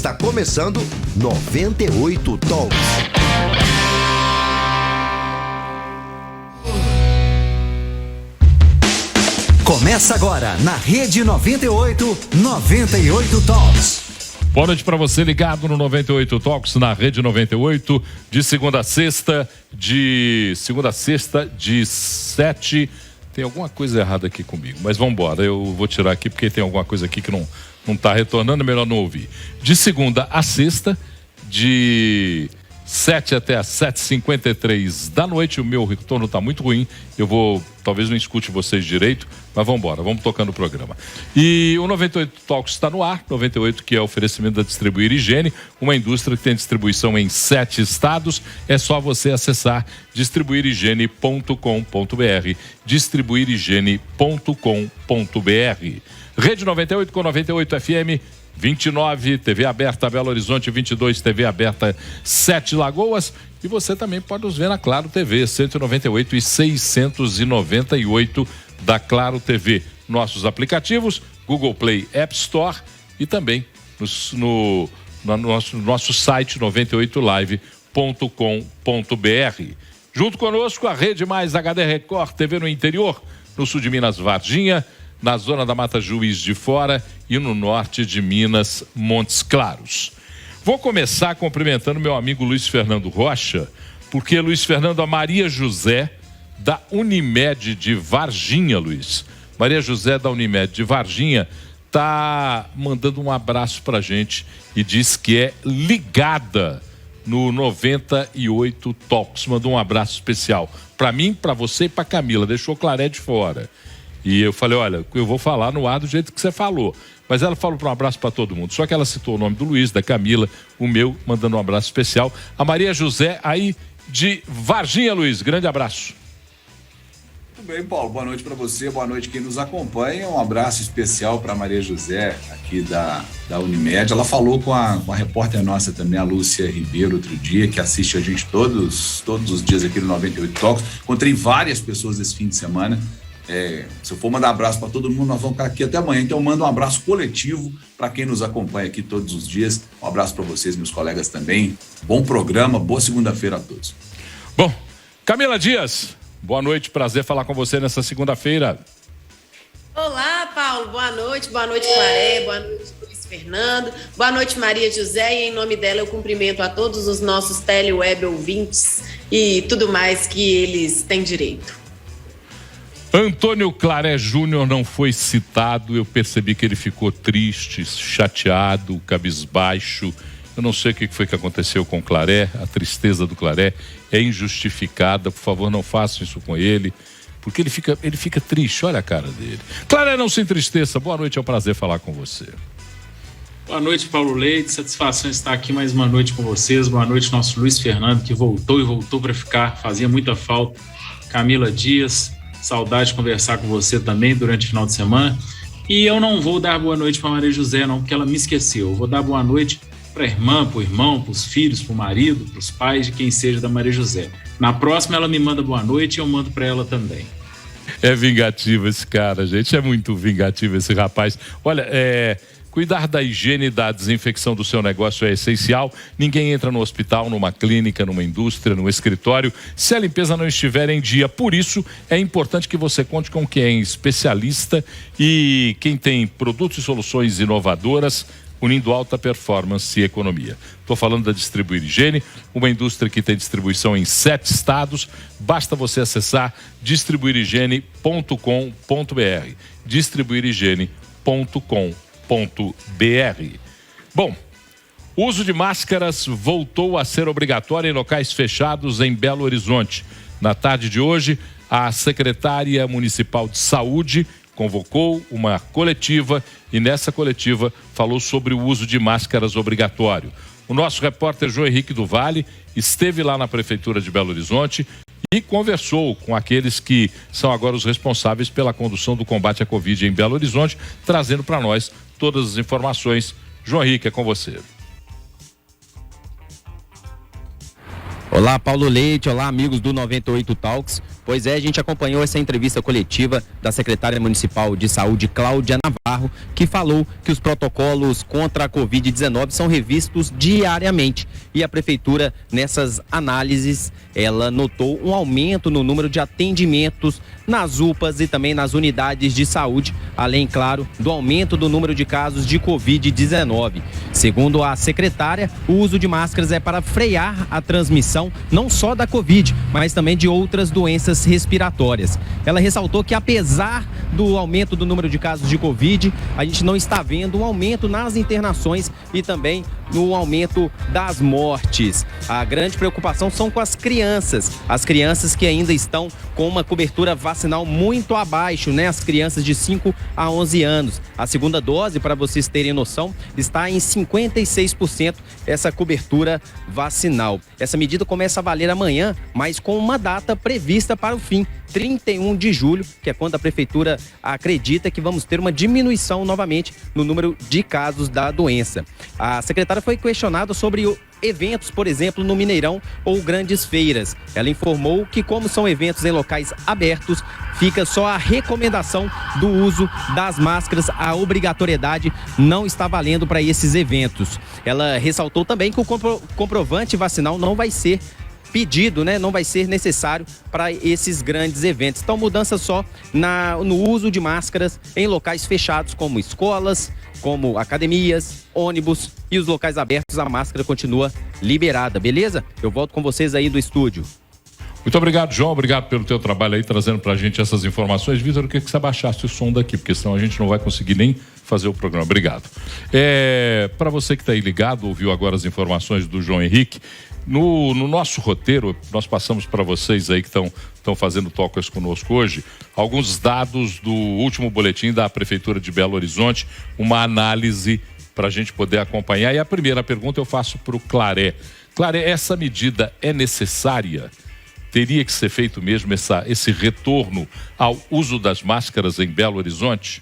Está começando 98 Talks. Começa agora na Rede 98 Talks. Boa noite para você ligado no 98 Talks, na Rede 98, de segunda a sexta, de 7. Tem alguma coisa errada aqui comigo, mas vamos embora. Eu vou tirar aqui porque tem alguma coisa aqui que não está retornando, é melhor não ouvir. De segunda a sexta, de 7 até as 7h53 da noite. O meu retorno está muito ruim. Talvez não escute vocês direito, mas vamos embora, vamos tocando o programa. E o 98 Talks está no ar. 98, que é oferecimento da Distribuir Higiene, uma indústria que tem distribuição em 7 estados. É só você acessar distribuirhigiene.com.br, distribuirhigiene.com.br. Rede 98 com 98 FM 29, TV aberta Belo Horizonte, 22, TV aberta 7 Lagoas. E você também pode nos ver na Claro TV, 198 e 698 da Claro TV. Nossos aplicativos, Google Play, App Store e também no nosso site 98live.com.br. Junto conosco, a Rede Mais HD Record TV no interior, no sul de Minas, Varginha, na zona da Mata Juiz de Fora e no norte de Minas, Montes Claros. Vou começar cumprimentando meu amigo Luiz Fernando Rocha, porque Luiz Fernando, a Maria José da Unimed de Varginha, Luiz. Maria José da Unimed de Varginha tá mandando um abraço pra gente e diz que é ligada no 98 Talks. Mandou um abraço especial pra mim, pra você e pra Camila. Deixou o Claré de fora. E eu falei, olha, eu vou falar no ar do jeito que você falou. Mas ela falou para um abraço para todo mundo. Só que ela citou o nome do Luiz, da Camila, o meu, mandando um abraço especial. A Maria José, aí de Varginha, Luiz. Grande abraço. Tudo bem, Paulo. Boa noite para você, boa noite quem nos acompanha. Um abraço especial para a Maria José, aqui da Unimed. Ela falou com a repórter nossa também, a Lúcia Ribeiro, outro dia, que assiste a gente todos os dias aqui no 98 Talks. Encontrei várias pessoas esse fim de semana. Se eu for mandar abraço para todo mundo, nós vamos ficar aqui até amanhã. Então eu mando um abraço coletivo para quem nos acompanha aqui todos os dias. Um abraço para vocês, meus colegas também. Bom programa, boa segunda-feira a todos. Bom, Camila Dias, boa noite, prazer falar com você nessa segunda-feira. Olá, Paulo, boa noite Claré, boa noite Luiz Fernando, boa noite Maria José, e em nome dela eu cumprimento a todos os nossos teleweb ouvintes e tudo mais que eles têm direito. Antônio Claré Júnior não foi citado, eu percebi que ele ficou triste, chateado, cabisbaixo. Eu não sei o que foi que aconteceu com o Claré, a tristeza do Claré é injustificada, por favor não façam isso com ele, porque ele fica triste, olha a cara dele. Claré, não se entristeça, boa noite, é um prazer falar com você. Boa noite, Paulo Leite, satisfação estar aqui mais uma noite com vocês, boa noite nosso Luiz Fernando, que voltou para ficar, fazia muita falta, Camila Dias, saudade de conversar com você também durante o final de semana. E eu não vou dar boa noite para Maria José, não, porque ela me esqueceu. Eu vou dar boa noite para a irmã, para o irmão, para os filhos, para o marido, para os pais, de quem seja da Maria José. Na próxima ela me manda boa noite e eu mando para ela também. É vingativo esse cara, gente. É muito vingativo esse rapaz. Olha, cuidar da higiene e da desinfecção do seu negócio é essencial. Ninguém entra no hospital, numa clínica, numa indústria, num escritório, se a limpeza não estiver em dia. Por isso, é importante que você conte com quem é especialista e quem tem produtos e soluções inovadoras, unindo alta performance e economia. Estou falando da Distribuir Higiene, uma indústria que tem distribuição em 7 estados. Basta você acessar distribuirhigiene.com.br, distribuirhigiene.com.br. Bom, o uso de máscaras voltou a ser obrigatório em locais fechados em Belo Horizonte. Na tarde de hoje, a secretária municipal de saúde convocou uma coletiva e nessa coletiva falou sobre o uso de máscaras obrigatório. O nosso repórter João Henrique do Vale esteve lá na prefeitura de Belo Horizonte e conversou com aqueles que são agora os responsáveis pela condução do combate à Covid em Belo Horizonte, trazendo para nós todas as informações. João Henrique, é com você. Olá, Paulo Leite, olá, amigos do 98 Talks. Pois é, a gente acompanhou essa entrevista coletiva da secretária municipal de saúde, Cláudia Navarro. que falou que os protocolos contra a Covid-19 são revistos diariamente. E a Prefeitura, nessas análises, ela notou um aumento no número de atendimentos nas UPAs e também nas unidades de saúde, além, claro, do aumento do número de casos de Covid-19. Segundo a secretária, o uso de máscaras é para frear a transmissão não só da Covid, mas também de outras doenças respiratórias. Ela ressaltou que, apesar do aumento do número de casos de Covid, a gente não está vendo um aumento nas internações e também no aumento das mortes. A grande preocupação são com as crianças que ainda estão com uma cobertura vacinal muito abaixo, né? As crianças de 5 a 11 anos. A segunda dose, para vocês terem noção, está em 56% essa cobertura vacinal. Essa medida começa a valer amanhã, mas com uma data prevista para o fim, 31 de julho, que é quando a Prefeitura acredita que vamos ter uma diminuição novamente no número de casos da doença. A secretária foi questionada sobre eventos, por exemplo, no Mineirão ou grandes feiras. Ela informou que, como são eventos em locais abertos, fica só a recomendação do uso das máscaras. A obrigatoriedade não está valendo para esses eventos. Ela ressaltou também que o comprovante vacinal não vai ser pedido, né? Não vai ser necessário para esses grandes eventos. Então, mudança só no uso de máscaras em locais fechados, como escolas, como academias, ônibus e os locais abertos, a máscara continua liberada, beleza? Eu volto com vocês aí do estúdio. Muito obrigado, João. Obrigado pelo teu trabalho aí, trazendo pra gente essas informações. Vitor, eu queria que você abaixasse o som daqui, porque senão a gente não vai conseguir nem fazer o programa. Obrigado. Para você que está aí ligado, ouviu agora as informações do João Henrique. No nosso roteiro, nós passamos para vocês aí que estão fazendo Talkers conosco hoje, alguns dados do último boletim da Prefeitura de Belo Horizonte, uma análise para a gente poder acompanhar. E a primeira pergunta eu faço para o Claré. Claré, essa medida é necessária? Teria que ser feito mesmo esse retorno ao uso das máscaras em Belo Horizonte?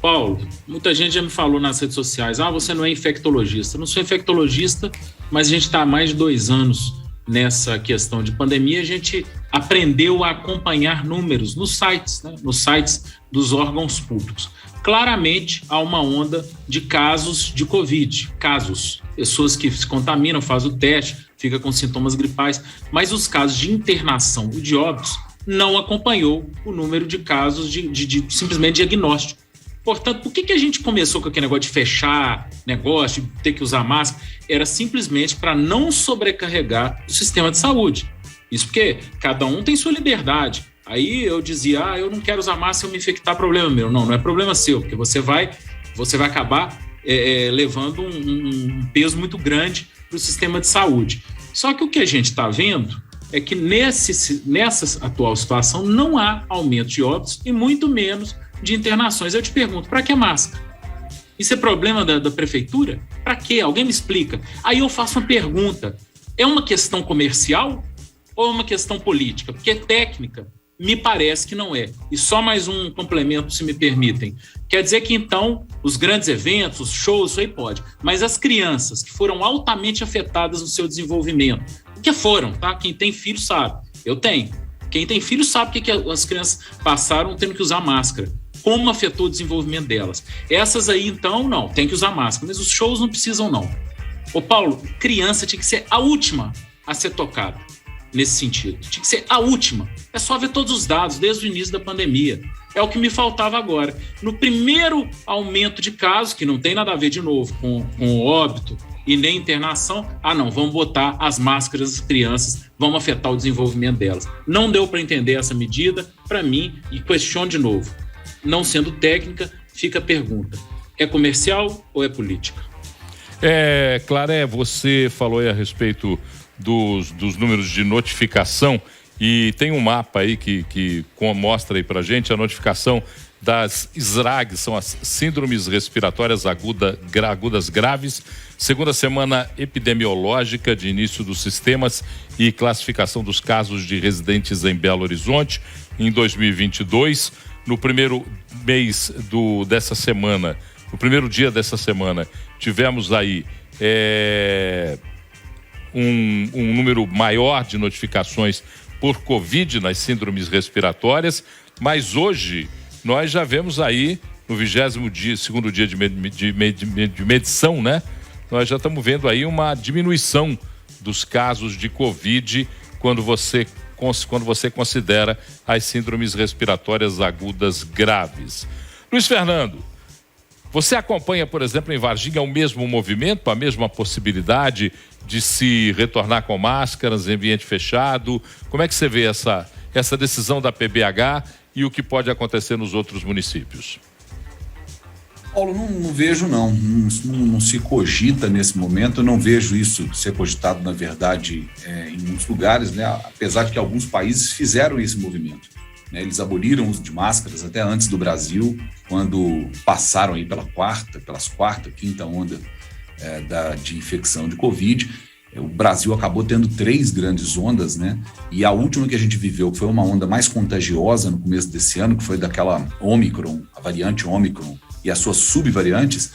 Paulo, muita gente já me falou nas redes sociais, você não é infectologista. Eu não sou infectologista, mas a gente está há mais de 2 anos nessa questão de pandemia. A gente aprendeu a acompanhar números nos sites, né? Nos sites dos órgãos públicos. Claramente há uma onda de casos de Covid, pessoas que se contaminam, fazem o teste, ficam com sintomas gripais, mas os casos de internação e de óbitos não acompanhou o número de casos de simplesmente diagnóstico. Portanto, por que a gente começou com aquele negócio de fechar negócio, de ter que usar máscara? Era simplesmente para não sobrecarregar o sistema de saúde. Isso porque cada um tem sua liberdade. Aí eu dizia, eu não quero usar máscara, se eu me infectar, problema meu. Não é problema seu, porque você vai acabar levando um peso muito grande para o sistema de saúde. Só que o que a gente está vendo é que nessa atual situação não há aumento de óbitos e muito menos de internações. Eu te pergunto, para que máscara? Isso é problema da prefeitura? Para quê? Alguém me explica. Aí eu faço uma pergunta, é uma questão comercial ou é uma questão política? Porque técnica, me parece que não é. E só mais um complemento, se me permitem. Quer dizer que então, os grandes eventos, os shows, isso aí pode. Mas as crianças que foram altamente afetadas no seu desenvolvimento, que foram, tá? Quem tem filho sabe. Eu tenho. Quem tem filho sabe o que as crianças passaram tendo que usar máscara. Como afetou o desenvolvimento delas. Essas aí, então, não, tem que usar máscara. Mas os shows não precisam, não. Ô, Paulo, criança tinha que ser a última a ser tocada nesse sentido. Tinha que ser a última. É só ver todos os dados desde o início da pandemia. É o que me faltava agora. No primeiro aumento de casos, que não tem nada a ver, de novo, com óbito e nem internação, não, vamos botar as máscaras das crianças, vamos afetar o desenvolvimento delas. Não deu para entender essa medida, para mim, e questiono de novo. Não sendo técnica, fica a pergunta: é comercial ou é política? Claré, você falou aí a respeito dos números de notificação e tem um mapa aí que mostra aí pra gente a notificação das SRAGs, são as síndromes respiratórias agudas graves, segunda semana epidemiológica de início dos sistemas e classificação dos casos de residentes em Belo Horizonte em 2022. No primeiro mês dessa semana, no primeiro dia dessa semana, tivemos aí um número maior de notificações por Covid nas síndromes respiratórias, mas hoje nós já vemos aí no 22º dia de medição, né? Nós já estamos vendo aí uma diminuição dos casos de Covid quando você considera as síndromes respiratórias agudas graves. Luiz Fernando, você acompanha, por exemplo, em Varginha o mesmo movimento, a mesma possibilidade de se retornar com máscaras em ambiente fechado? Como é que você vê essa decisão da PBH e o que pode acontecer nos outros municípios? Paulo, não vejo não se cogita nesse momento, eu não vejo isso ser cogitado, na verdade, em muitos lugares, né? Apesar de que alguns países fizeram esse movimento, né? Eles aboliram o uso de máscaras até antes do Brasil, quando passaram aí pelas quarta, quinta onda de infecção de Covid. O Brasil acabou tendo 3 grandes ondas, né? E a última que a gente viveu, que foi uma onda mais contagiosa no começo desse ano, que foi daquela Ômicron, a variante Ômicron, e as suas subvariantes,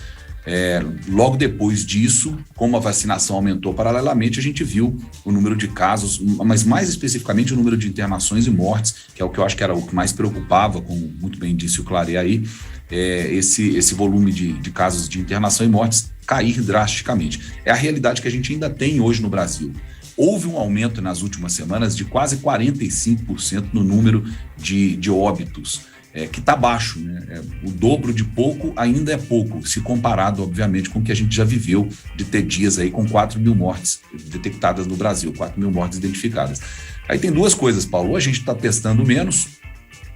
logo depois disso, como a vacinação aumentou paralelamente, a gente viu o número de casos, mas mais especificamente o número de internações e mortes, que é o que eu acho que era o que mais preocupava, como muito bem disse o Claret aí, esse volume de casos de internação e mortes cair drasticamente. É a realidade que a gente ainda tem hoje no Brasil. Houve um aumento nas últimas semanas de quase 45% no número de óbitos, que está baixo, né? O dobro de pouco ainda é pouco, se comparado, obviamente, com o que a gente já viveu de ter dias aí com 4 mil mortes detectadas no Brasil, 4 mil mortes identificadas. Aí tem 2 coisas, Paulo. Ou a gente está testando menos,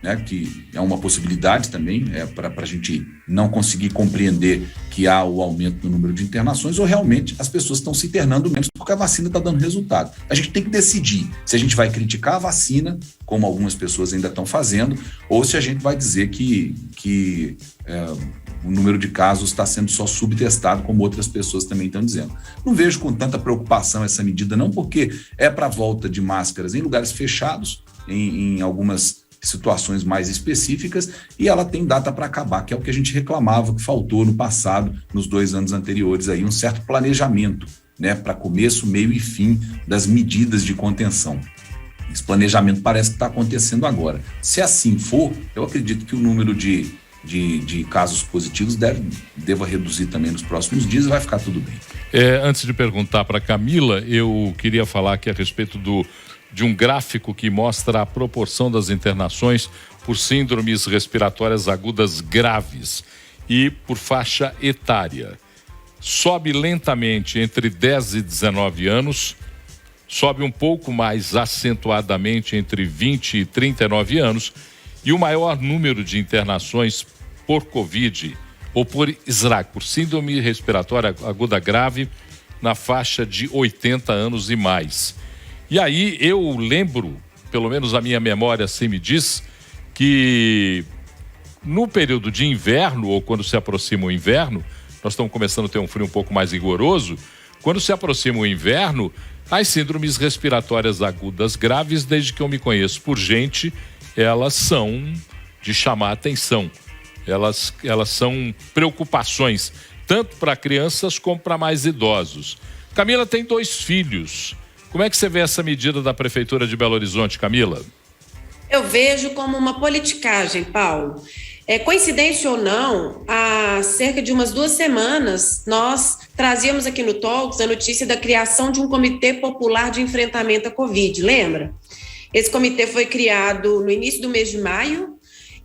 né, que é uma possibilidade também, para a gente não conseguir compreender que há o aumento no número de internações, ou realmente as pessoas estão se internando menos porque a vacina está dando resultado. A gente tem que decidir se a gente vai criticar a vacina, como algumas pessoas ainda estão fazendo, ou se a gente vai dizer que o número de casos está sendo só subtestado, como outras pessoas também estão dizendo. Não vejo com tanta preocupação essa medida, não, porque é para a volta de máscaras em lugares fechados, em algumas situações mais específicas, e ela tem data para acabar, que é o que a gente reclamava que faltou no passado, nos 2 anos anteriores, aí, um certo planejamento, né, para começo, meio e fim das medidas de contenção. Esse planejamento parece que está acontecendo agora. Se assim for, eu acredito que o número de casos positivos deva reduzir também nos próximos dias e vai ficar tudo bem. Antes de perguntar para Camila, eu queria falar aqui a respeito de um gráfico que mostra a proporção das internações por síndromes respiratórias agudas graves e por faixa etária. Sobe lentamente entre 10 e 19 anos, sobe um pouco mais acentuadamente entre 20 e 39 anos, e o maior número de internações por Covid ou por SRAG, por síndrome respiratória aguda grave, na faixa de 80 anos e mais. E aí eu lembro, pelo menos a minha memória assim me diz, que no período de inverno, ou quando se aproxima o inverno, nós estamos começando a ter um frio um pouco mais rigoroso, quando se aproxima o inverno, as síndromes respiratórias agudas graves, desde que eu me conheço por gente, elas são de chamar a atenção. Elas são preocupações, tanto para crianças como para mais idosos. Camila tem 2 filhos. Como é que você vê essa medida da Prefeitura de Belo Horizonte, Camila? Eu vejo como uma politicagem, Paulo. Coincidência ou não, há cerca de umas 2 semanas, nós trazíamos aqui no Talks a notícia da criação de um Comitê Popular de Enfrentamento à Covid, lembra? Esse comitê foi criado no início do mês de maio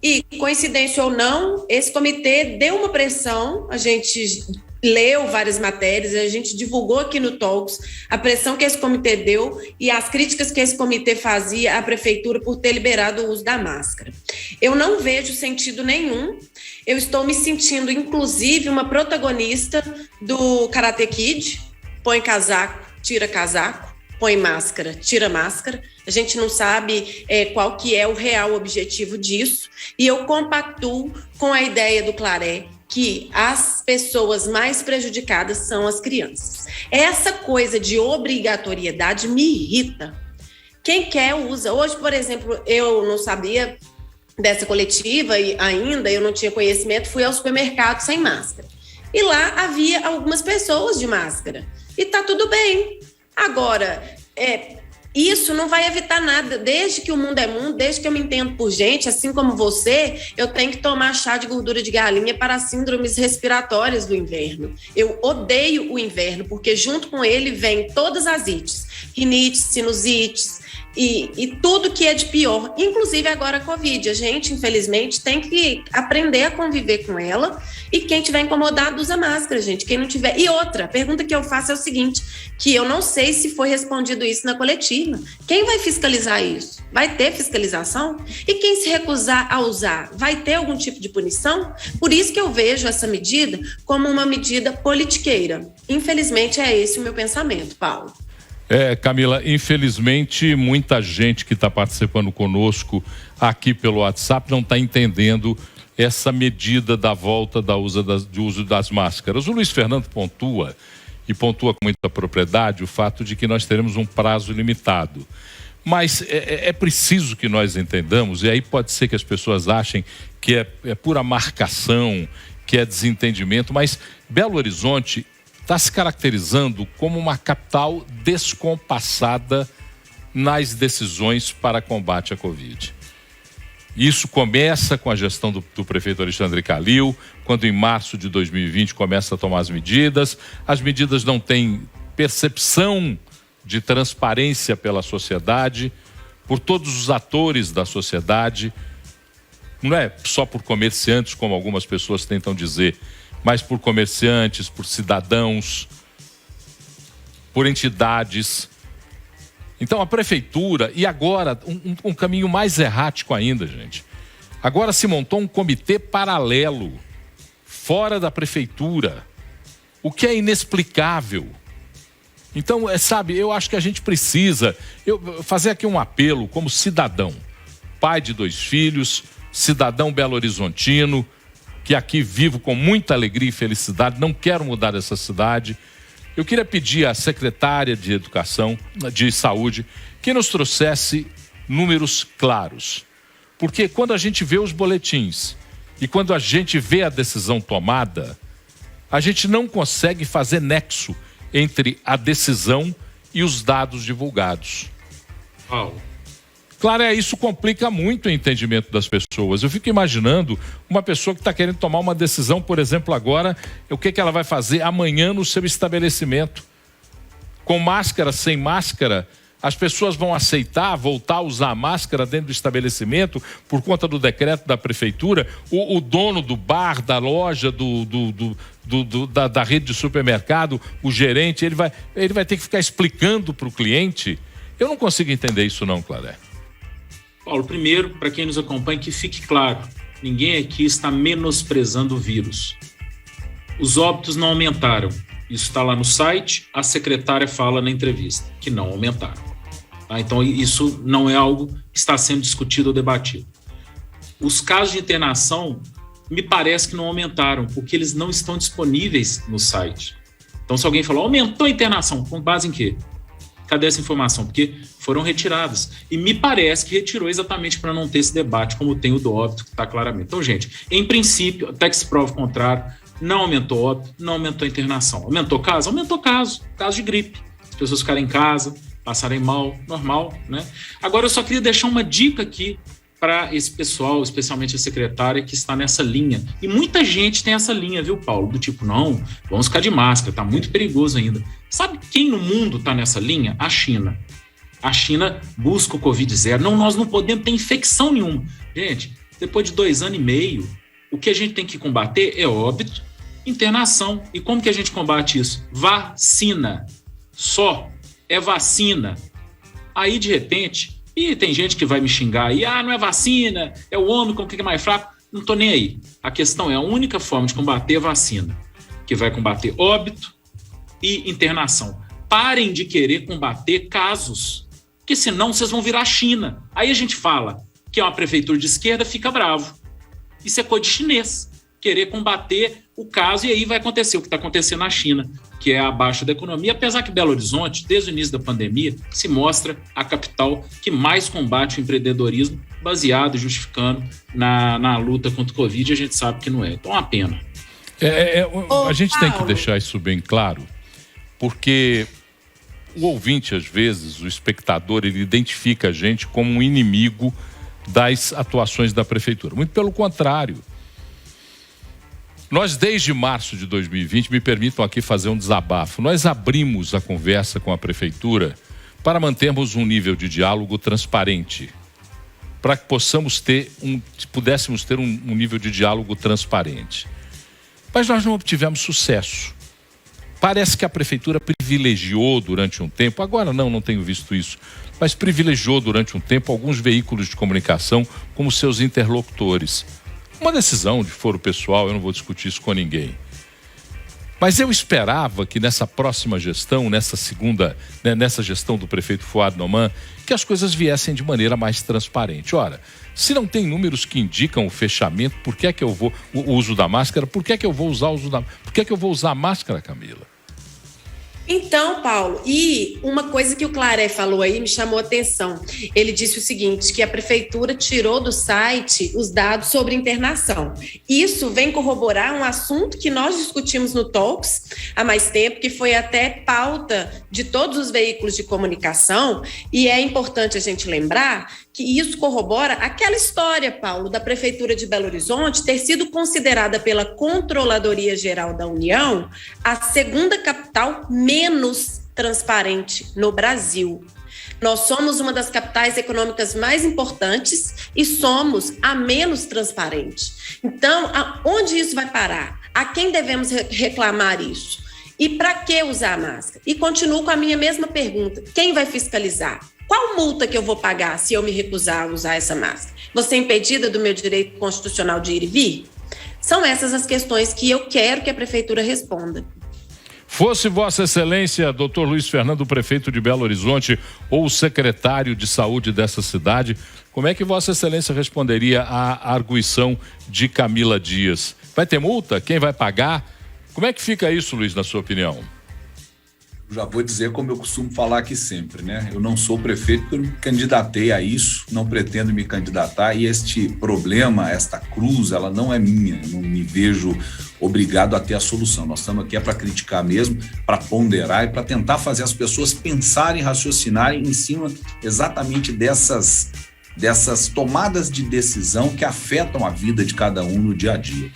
e, coincidência ou não, esse comitê deu uma pressão, a gente leu várias matérias, a gente divulgou aqui no Talks a pressão que esse comitê deu e as críticas que esse comitê fazia à prefeitura por ter liberado o uso da máscara. Eu não vejo sentido nenhum, eu estou me sentindo, inclusive, uma protagonista do Karate Kid, põe casaco, tira casaco, põe máscara, tira máscara, a gente não sabe qual que é o real objetivo disso, e eu compactuo com a ideia do Claret, que as pessoas mais prejudicadas são as crianças. Essa coisa de obrigatoriedade me irrita. Quem quer usa. Hoje, por exemplo, eu não sabia dessa coletiva e ainda eu não tinha conhecimento, fui ao supermercado sem máscara. E lá havia algumas pessoas de máscara. E tá tudo bem. Agora, Isso não vai evitar nada. Desde que o mundo é mundo, desde que eu me entendo por gente, assim como você, eu tenho que tomar chá de gordura de galinha para síndromes respiratórias do inverno. Eu odeio o inverno, porque junto com ele vem todas as ites, rinites, sinusites, e tudo que é de pior, inclusive agora a Covid. A gente, infelizmente, tem que aprender a conviver com ela, e quem tiver incomodado usa máscara, gente. Quem não tiver... E outra, a pergunta que eu faço é o seguinte, que eu não sei se foi respondido isso na coletiva. Quem vai fiscalizar isso? Vai ter fiscalização? E quem se recusar a usar, vai ter algum tipo de punição? Por isso que eu vejo essa medida como uma medida politiqueira. Infelizmente, é esse o meu pensamento, Paulo. Camila, infelizmente muita gente que está participando conosco aqui pelo WhatsApp não está entendendo essa medida da volta do uso das máscaras. O Luiz Fernando pontua com muita propriedade o fato de que nós teremos um prazo limitado. Mas é preciso que nós entendamos, e aí pode ser que as pessoas achem que é pura marcação, que é desentendimento, mas Belo Horizonte está se caracterizando como uma capital descompassada nas decisões para combate à Covid. Isso começa com a gestão do prefeito Alexandre Calil, quando em março de 2020 começa a tomar as medidas não têm percepção de transparência pela sociedade, por todos os atores da sociedade, não é só por comerciantes, como algumas pessoas tentam dizer, mas por comerciantes, por cidadãos, por entidades. Então a prefeitura, e agora um caminho mais errático ainda, gente. Agora se montou um comitê paralelo, fora da prefeitura, o que é inexplicável. Então, eu acho que a gente precisa fazer aqui um apelo como cidadão, pai de 2 filhos, cidadão belo-horizontino, que aqui vivo com muita alegria e felicidade, não quero mudar essa cidade. Eu queria pedir à secretária de Educação, de Saúde, que nos trouxesse números claros. Porque quando a gente vê os boletins e quando a gente vê a decisão tomada, a gente não consegue fazer nexo entre a decisão e os dados divulgados. Claro, isso complica muito o entendimento das pessoas. Eu fico imaginando uma pessoa que está querendo tomar uma decisão, por exemplo, agora, o que ela vai fazer amanhã no seu estabelecimento. Com máscara, sem máscara, as pessoas vão aceitar voltar a usar a máscara dentro do estabelecimento por conta do decreto da prefeitura. O dono do bar, da loja, da rede de supermercado, o gerente, ele vai ter que ficar explicando para o cliente. Eu não consigo entender isso não, Claré. Paulo, primeiro, para quem nos acompanha, que fique claro, ninguém aqui está menosprezando o vírus. Os óbitos não aumentaram. Isso está lá no site, a secretária fala na entrevista, que não aumentaram. Tá? Então, isso não é algo que está sendo discutido ou debatido. Os casos de internação, me parece que não aumentaram, porque eles não estão disponíveis no site. Então, se alguém falou, aumentou a internação, com base em quê? Cadê essa informação? Porque foram retiradas. E me parece que retirou exatamente para não ter esse debate, como tem o do óbito, que está claramente. Então, gente, em princípio, até que se prove o contrário, não aumentou óbito, não aumentou a internação. Aumentou caso? Aumentou caso de gripe. As pessoas ficarem em casa, passarem mal, normal, né? Agora, eu só queria deixar uma dica aqui para esse pessoal, especialmente a secretária, que está nessa linha. E muita gente tem essa linha, viu, Paulo? Do tipo, não, vamos ficar de máscara, tá muito perigoso ainda. Sabe quem no mundo está nessa linha? A China. A China busca o Covid-0. Não, nós não podemos ter infecção nenhuma. Gente, depois de 2 anos e meio, o que a gente tem que combater é óbito, internação. E como que a gente combate isso? Vacina. Só. É vacina. Aí, de repente... E tem gente que vai me xingar aí, não é vacina, é o Ômicron que é mais fraco. Não tô nem aí. A questão é a única forma de combater a vacina, que vai combater óbito e internação. Parem de querer combater casos, porque senão vocês vão virar China. Aí a gente fala que é uma prefeitura de esquerda, fica bravo. Isso é coisa de chinês, querer combater o caso, e aí vai acontecer o que está acontecendo na China, que é a baixa da economia, apesar que Belo Horizonte, desde o início da pandemia, se mostra a capital que mais combate o empreendedorismo, baseado e justificando na luta contra o Covid, a gente sabe que não é. Então é uma pena. A gente tem que deixar isso bem claro, porque o ouvinte, às vezes, o espectador, ele identifica a gente como um inimigo das atuações da Prefeitura. Muito pelo contrário. Nós, desde março de 2020, me permitam aqui fazer um desabafo, nós abrimos a conversa com a Prefeitura para mantermos um nível de diálogo transparente, para que pudéssemos ter um nível de diálogo transparente. Mas nós não obtivemos sucesso. Parece que a Prefeitura privilegiou durante um tempo, agora não tenho visto isso, mas privilegiou durante um tempo alguns veículos de comunicação como seus interlocutores. Uma decisão de foro pessoal, eu não vou discutir isso com ninguém. Mas eu esperava que nessa próxima gestão, nessa gestão do prefeito Fuad Noman, que as coisas viessem de maneira mais transparente. Ora, se não tem números que indicam o fechamento, por que é que eu vou o uso da máscara? Por que é que eu vou usar por que é que eu vou usar a máscara, Camila? Então, Paulo, e uma coisa que o Claré falou aí me chamou a atenção. Ele disse o seguinte, que a Prefeitura tirou do site os dados sobre internação. Isso vem corroborar um assunto que nós discutimos no Talks há mais tempo, que foi até pauta de todos os veículos de comunicação, e é importante a gente lembrar que isso corrobora aquela história, Paulo, da Prefeitura de Belo Horizonte ter sido considerada pela Controladoria Geral da União a segunda capital menos transparente no Brasil. Nós somos uma das capitais econômicas mais importantes e somos a menos transparente. Então, onde isso vai parar? A quem devemos reclamar isso? E para que usar a máscara? E continuo com a minha mesma pergunta. Quem vai fiscalizar? Qual multa que eu vou pagar se eu me recusar a usar essa máscara? Vou ser impedida do meu direito constitucional de ir e vir? São essas as questões que eu quero que a Prefeitura responda. Fosse Vossa Excelência, Dr. Luiz Fernando, prefeito de Belo Horizonte, ou o secretário de saúde dessa cidade, como é que Vossa Excelência responderia à arguição de Camila Dias? Vai ter multa? Quem vai pagar? Como é que fica isso, Luiz, na sua opinião? Já vou dizer como eu costumo falar aqui sempre, né? Eu não sou prefeito porque eu me candidatei a isso, não pretendo me candidatar e este problema, esta cruz, ela não é minha, eu não me vejo obrigado a ter a solução. Nós estamos aqui para criticar mesmo, para ponderar e para tentar fazer as pessoas pensarem, raciocinarem em cima exatamente dessas tomadas de decisão que afetam a vida de cada um no dia a dia.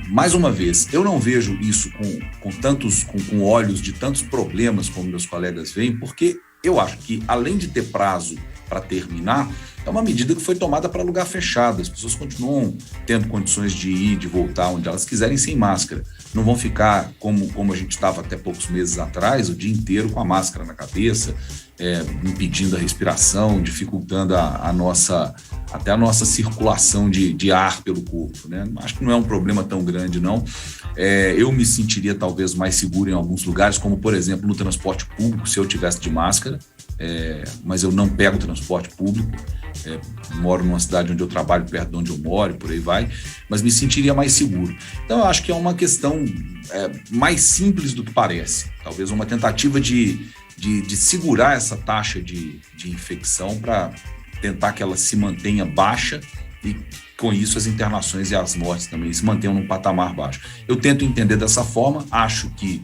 Mais uma vez, eu não vejo isso com olhos de tantos problemas como meus colegas veem, porque eu acho que, além de ter prazo para terminar, é uma medida que foi tomada para lugar fechado. As pessoas continuam tendo condições de ir, de voltar onde elas quiserem sem máscara. Não vão ficar como a gente estava até poucos meses atrás, o dia inteiro com a máscara na cabeça, impedindo a respiração, dificultando até a nossa circulação de ar pelo corpo, né? Acho que não é um problema tão grande, não. Eu me sentiria talvez mais seguro em alguns lugares, como, por exemplo, no transporte público, se eu tivesse de máscara, mas eu não pego transporte público. Moro numa cidade onde eu trabalho, perto de onde eu moro, por aí vai, mas me sentiria mais seguro. Então, eu acho que é uma questão mais simples do que parece. Talvez uma tentativa de segurar essa taxa de infecção para tentar que ela se mantenha baixa e, com isso, as internações e as mortes também se mantenham num patamar baixo. Eu tento entender dessa forma, acho que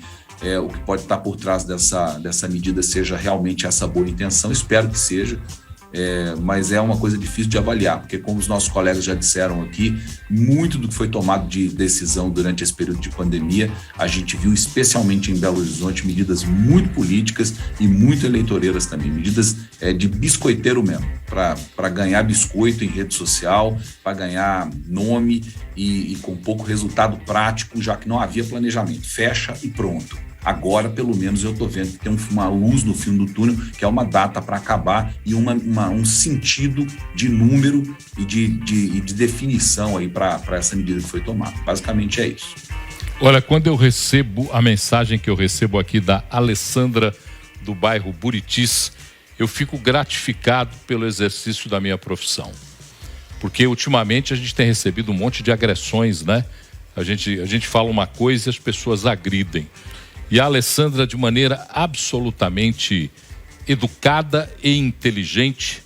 o que pode estar por trás dessa medida seja realmente essa boa intenção, espero que seja, mas é uma coisa difícil de avaliar, porque, como os nossos colegas já disseram aqui, muito do que foi tomado de decisão durante esse período de pandemia, a gente viu, especialmente em Belo Horizonte, medidas muito políticas e muito eleitoreiras também, medidas de biscoiteiro mesmo, para ganhar biscoito em rede social, para ganhar nome e com pouco resultado prático, já que não havia planejamento. Fecha e pronto. Agora, pelo menos, eu estou vendo que tem uma luz no fim do túnel, que é uma data para acabar e um sentido de número e de definição aí para essa medida que foi tomada. Basicamente é isso. Olha, quando eu recebo a mensagem que eu recebo aqui da Alessandra, do bairro Buritis, eu fico gratificado pelo exercício da minha profissão. Porque, ultimamente, a gente tem recebido um monte de agressões, né? A gente fala uma coisa e as pessoas agridem. E a Alessandra, de maneira absolutamente educada e inteligente,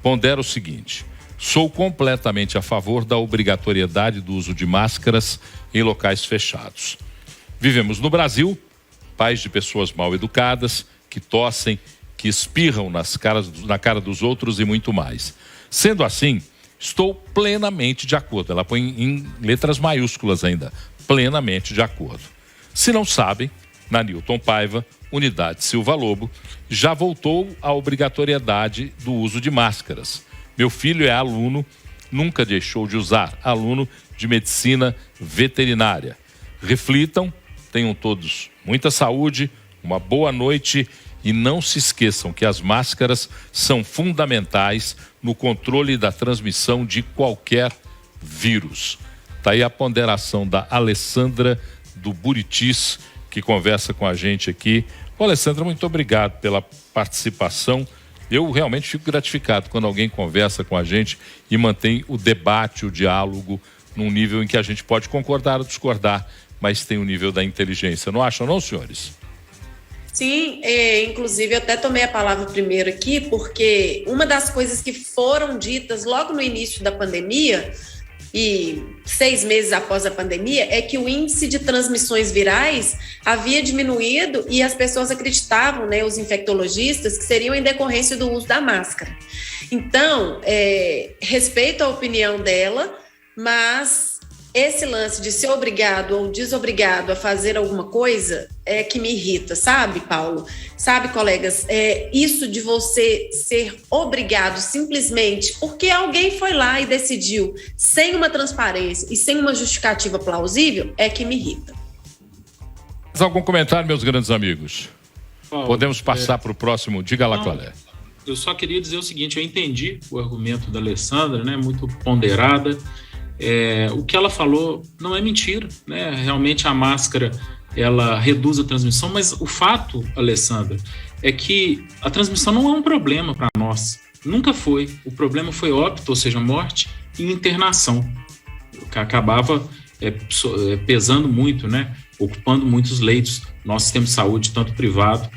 pondera o seguinte: sou completamente a favor da obrigatoriedade do uso de máscaras em locais fechados. Vivemos no Brasil, pais de pessoas mal educadas, que tossem, que espirram na cara dos outros e muito mais. Sendo assim, estou plenamente de acordo. Ela põe em letras maiúsculas ainda, plenamente de acordo. Se não sabem, na Newton Paiva, Unidade Silva Lobo, já voltou a obrigatoriedade do uso de máscaras. Meu filho é aluno, nunca deixou de usar, aluno de medicina veterinária. Reflitam, tenham todos muita saúde, uma boa noite e não se esqueçam que as máscaras são fundamentais no controle da transmissão de qualquer vírus. Está aí a ponderação da Alessandra do Buritis, que conversa com a gente aqui. Ô, Alessandra, muito obrigado pela participação. Eu realmente fico gratificado quando alguém conversa com a gente e mantém o debate, o diálogo, num nível em que a gente pode concordar ou discordar, mas tem o nível da inteligência. Não acham, não, senhores? Sim, inclusive eu até tomei a palavra primeiro aqui, porque uma das coisas que foram ditas logo no início da pandemia, e 6 meses após a pandemia, é que o índice de transmissões virais havia diminuído e as pessoas acreditavam, né, os infectologistas, que seriam em decorrência do uso da máscara. Então, respeito a opinião dela, mas esse lance de ser obrigado ou desobrigado a fazer alguma coisa é que me irrita, sabe, Paulo? Sabe, colegas, isso de você ser obrigado simplesmente porque alguém foi lá e decidiu sem uma transparência e sem uma justificativa plausível é que me irrita. Mais algum comentário, meus grandes amigos? Paulo, podemos passar para o próximo. Diga lá, qual é. Eu só queria dizer o seguinte, eu entendi o argumento da Alessandra, né, muito ponderada. O que ela falou não é mentira, né? Realmente a máscara ela reduz a transmissão, mas o fato, Alessandra, é que a transmissão não é um problema para nós, nunca foi. O problema foi óbito, ou seja, morte e internação, que acabava pesando muito, né? Ocupando muitos leitos no nosso sistema de saúde, tanto privado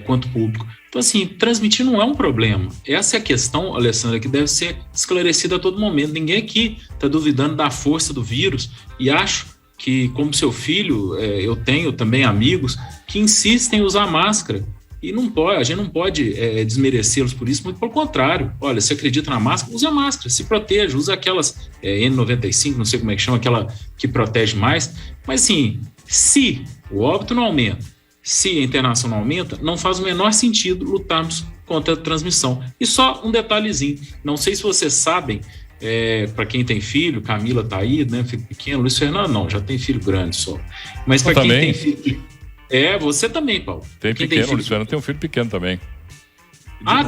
quanto público. Então, assim, transmitir não é um problema. Essa é a questão, Alessandra, que deve ser esclarecida a todo momento. Ninguém aqui está duvidando da força do vírus e acho que, como seu filho, eu tenho também amigos que insistem em usar máscara. E não pode, a gente não pode desmerecê-los por isso, muito pelo contrário. Olha, se acredita na máscara, use a máscara, se proteja, usa aquelas N95, não sei como é que chama, aquela que protege mais. Mas, assim, se o óbito não aumenta, se a internação não aumenta, não faz o menor sentido lutarmos contra a transmissão. E só um detalhezinho, não sei se vocês sabem, para quem tem filho, Camila tá aí, né, filho pequeno, Luiz Fernando não, já tem filho grande só. Mas para quem tem filho... você também, Paulo. Tem pequeno, Luiz Fernando tem um filho pequeno também.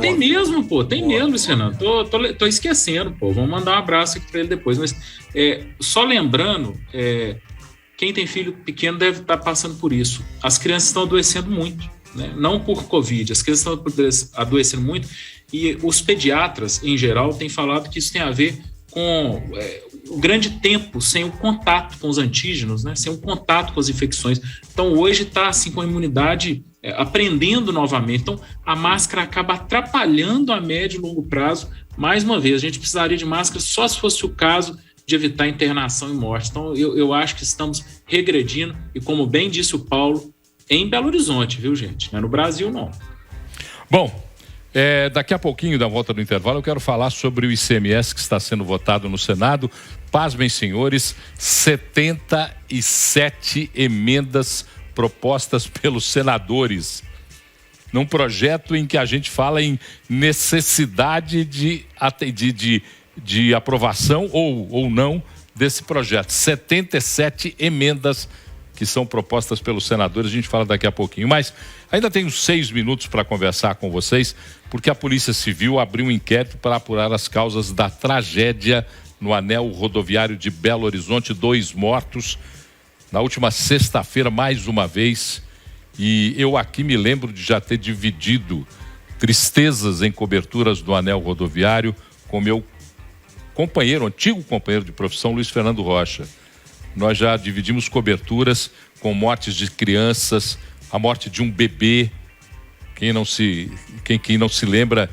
Tem mesmo, pô, tem mesmo, Luiz Fernando. Tô esquecendo, pô, vamos mandar um abraço aqui para ele depois. Mas só lembrando... Quem tem filho pequeno deve estar passando por isso. As crianças estão adoecendo muito, né? Não por Covid, as crianças estão adoecendo muito e os pediatras, em geral, têm falado que isso tem a ver com o grande tempo sem o contato com os antígenos, né? Sem o contato com as infecções. Então, hoje está assim, com a imunidade aprendendo novamente. Então, a máscara acaba atrapalhando a médio e longo prazo. Mais uma vez, a gente precisaria de máscara só se fosse o caso de evitar internação e morte. Então, eu acho que estamos regredindo e, como bem disse o Paulo, em Belo Horizonte, viu, gente? Não é no Brasil, não. Bom, daqui a pouquinho, da volta do intervalo, eu quero falar sobre o ICMS que está sendo votado no Senado. Pasmem, senhores, 77 emendas propostas pelos senadores, num projeto em que a gente fala em necessidade de aprovação ou não desse projeto. 77 emendas que são propostas pelos senadores, a gente fala daqui a pouquinho. Mas ainda tenho 6 minutos para conversar com vocês, porque a Polícia Civil abriu um inquérito para apurar as causas da tragédia no anel rodoviário de Belo Horizonte. 2 mortos na última sexta-feira, mais uma vez. E eu aqui me lembro de já ter dividido tristezas em coberturas do anel rodoviário com meu companheiro, antigo companheiro de profissão, Luiz Fernando Rocha. Nós já dividimos coberturas com mortes de crianças, a morte de um bebê. Quem não se lembra,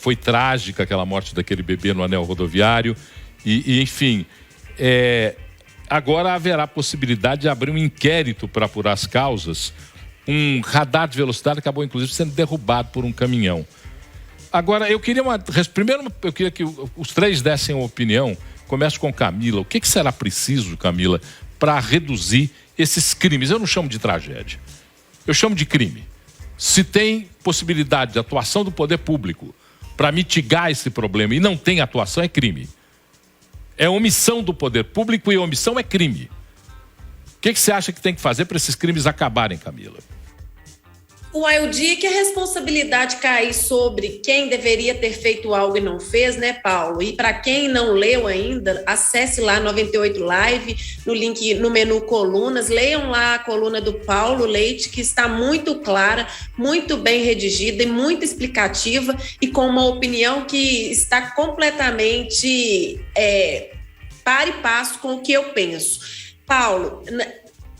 foi trágica aquela morte daquele bebê no anel rodoviário. E enfim, agora haverá possibilidade de abrir um inquérito para apurar as causas, um radar de velocidade acabou, inclusive, sendo derrubado por um caminhão. Agora, primeiro eu queria que os três dessem uma opinião. Começo com Camila. O que será preciso, Camila, para reduzir esses crimes? Eu não chamo de tragédia, eu chamo de crime. Se tem possibilidade de atuação do poder público para mitigar esse problema e não tem atuação, é crime. É omissão do poder público e omissão é crime. O que você acha que tem que fazer para esses crimes acabarem, Camila? O dia que a responsabilidade cair sobre quem deveria ter feito algo e não fez, né, Paulo? E para quem não leu ainda, acesse lá 98 Live, no link no menu colunas, leiam lá a coluna do Paulo Leite, que está muito clara, muito bem redigida e muito explicativa e com uma opinião que está completamente par e passo com o que eu penso. Paulo,